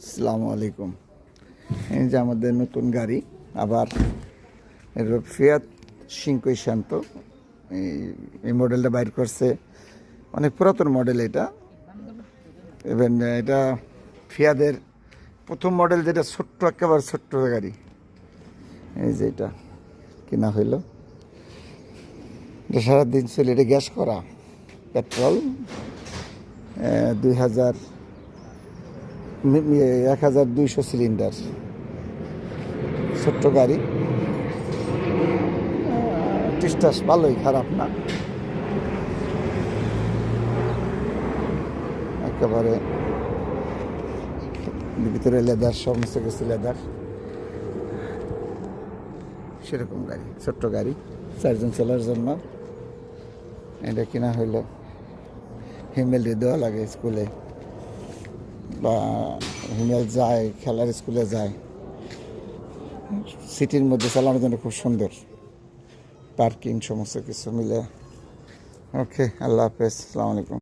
আসসালামু আলাইকুম। এই যে আমাদের নতুন গাড়ি, আবার এর ফিয়াত সিঙ্কোই শান্ত এই মডেলটা বাইর করছে। অনেক পুরাতন মডেল এটা। ইভেন এটা ফিয়াদের প্রথম মডেল, যেটা ছোট্ট, একেবারে ছোট্ট গাড়ি। এই যে এটা কিনা হইল, এটা সারাদিন চলে। এটা গ্যাস করা পেট্রোল, 1200 সিলিন্ডার, ছোট্ট গাড়ি। টিস্টাস ভালোই, খারাপ না একেবারে। ভিতরে লেদার, সমস্ত কিছু লেদার, সেরকম গাড়ি, ছোট্ট গাড়ি, 4 জন চলার জন্য। এটা কিনা হইল, হিমেল দেওয়া লাগে স্কুলে, বা হিমেল যায় খেলার স্কুলে যায়। সিটির মধ্যে চালানোর জন্য খুব সুন্দর, পার্কিং সমস্ত কিছু মিলে। ওকে, আল্লাহ হাফেজ, আসসালামু আলাইকুম।